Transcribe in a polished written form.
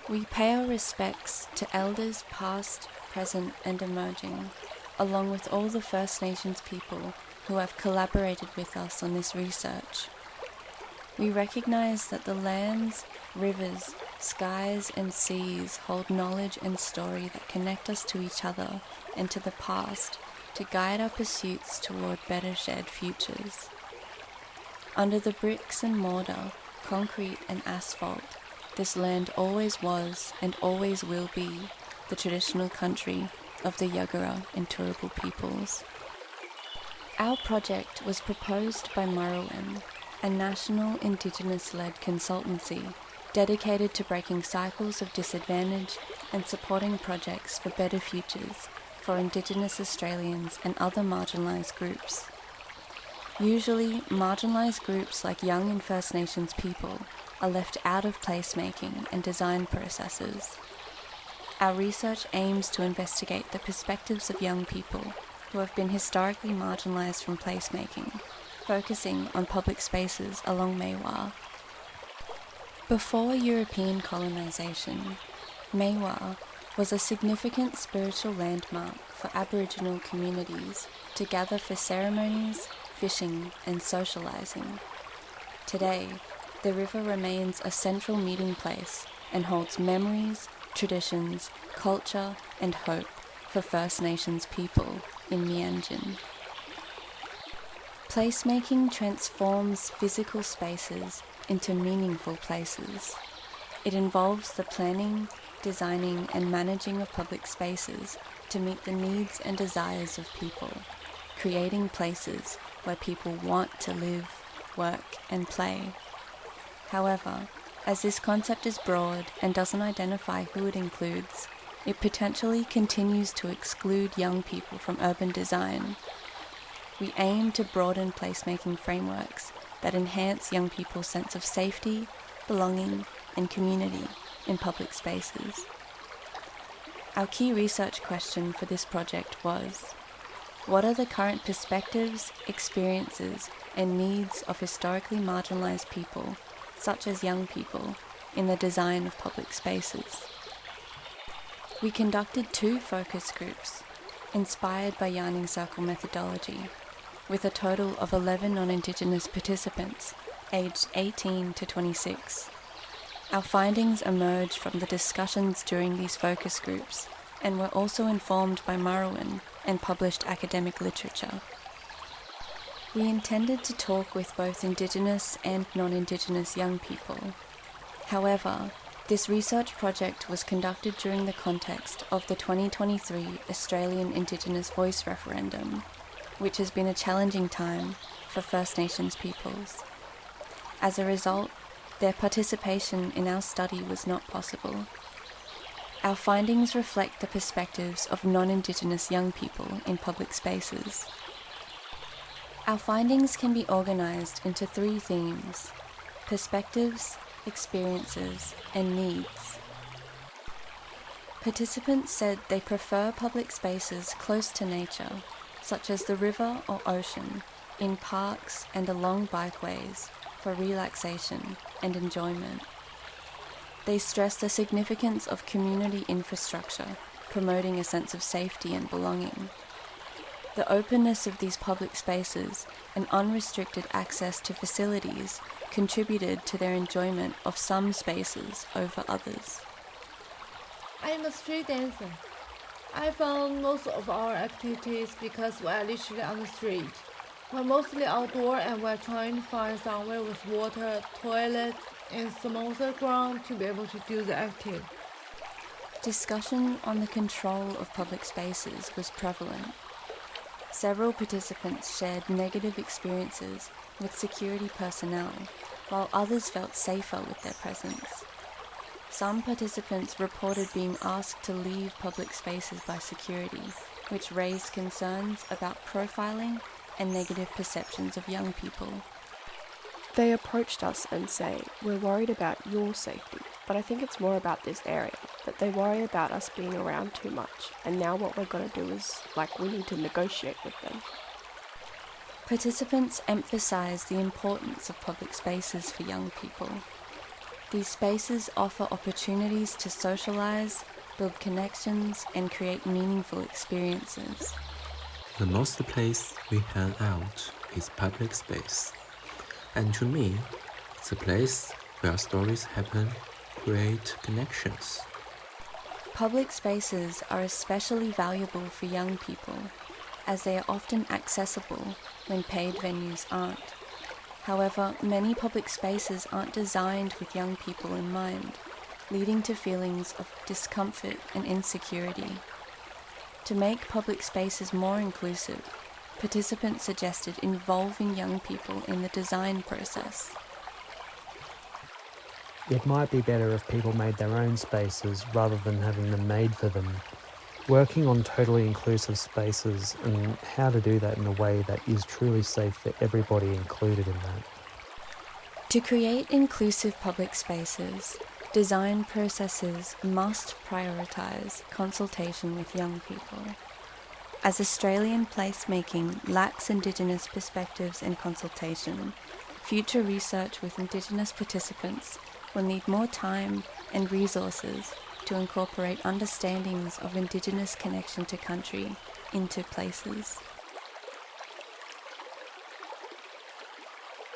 We pay our respects to elders past, present and emerging, along with all the First Nations people who have collaborated with us on this research. We recognise that the lands, rivers, skies and seas hold knowledge and story that connect us to each other and to the past to guide our pursuits toward better shared futures. Under the bricks and mortar, concrete and asphalt, this land always was and always will be the traditional country of the Yagara and Turrbal peoples. Our project was proposed by Murawin, a national Indigenous-led consultancy dedicated to breaking cycles of disadvantage and supporting projects for better futures for Indigenous Australians and other marginalised groups. Usually, marginalised groups like young and First Nations people are left out of placemaking and design processes. Our research aims to investigate the perspectives of young people who have been historically marginalised from placemaking, focusing on public spaces along Maiwar. Before European colonisation, Maiwar was a significant spiritual landmark for Aboriginal communities to gather for ceremonies, fishing and socialising. Today, the river remains a central meeting place and holds memories, traditions, culture and hope for First Nations people in Mianjin. Placemaking transforms physical spaces into meaningful places. It involves the planning, designing and managing of public spaces to meet the needs and desires of people, creating places where people want to live, work and play. However, as this concept is broad and doesn't identify who it includes, it potentially continues to exclude young people from urban design. We aim to broaden placemaking frameworks that enhance young people's sense of safety, belonging and community in public spaces. Our key research question for this project was, what are the current perspectives, experiences and needs of historically marginalised people, such as young people, in the design of public spaces? We conducted 2 focus groups, inspired by Yarning Circle methodology, with a total of 11 non-Indigenous participants, aged 18 to 26. Our findings emerged from the discussions during these focus groups and were also informed by Murawin and published academic literature. We intended to talk with both Indigenous and non-Indigenous young people. However, this research project was conducted during the context of the 2023 Australian Indigenous Voice referendum, which has been a challenging time for First Nations peoples. As a result, their participation in our study was not possible. Our findings reflect the perspectives of non-Indigenous young people in public spaces. Our findings can be organised into 3 themes: perspectives, experiences, and needs. Participants said they prefer public spaces close to nature, such as the river or ocean, in parks and along bikeways, for relaxation and enjoyment. They stress the significance of community infrastructure, promoting a sense of safety and belonging. The openness of these public spaces and unrestricted access to facilities contributed to their enjoyment of some spaces over others. I am a street dancer. I found most of our activities because we are literally on the street. We're mostly outdoor and we're trying to find somewhere with water, toilet, and some other ground to be able to do the activity. Discussion on the control of public spaces was prevalent. Several participants shared negative experiences with security personnel, while others felt safer with their presence. Some participants reported being asked to leave public spaces by security, which raised concerns about profiling and negative perceptions of young people. They approached us and say, "We're worried about your safety, but I think it's more about this area, that they worry about us being around too much, and now what we're going to do is, we need to negotiate with them." Participants emphasised the importance of public spaces for young people. These spaces offer opportunities to socialise, build connections, and create meaningful experiences. The most place we hang out is public space. And to me, it's a place where stories happen, create connections. Public spaces are especially valuable for young people, as they are often accessible when paid venues aren't. However, many public spaces aren't designed with young people in mind, leading to feelings of discomfort and insecurity. To make public spaces more inclusive, participants suggested involving young people in the design process. It might be better if people made their own spaces rather than having them made for them. Working on totally inclusive spaces and how to do that in a way that is truly safe for everybody included in that. To create inclusive public spaces, design processes must prioritise consultation with young people. As Australian placemaking lacks Indigenous perspectives and consultation, future research with Indigenous participants will need more time and resources to incorporate understandings of Indigenous connection to country into places.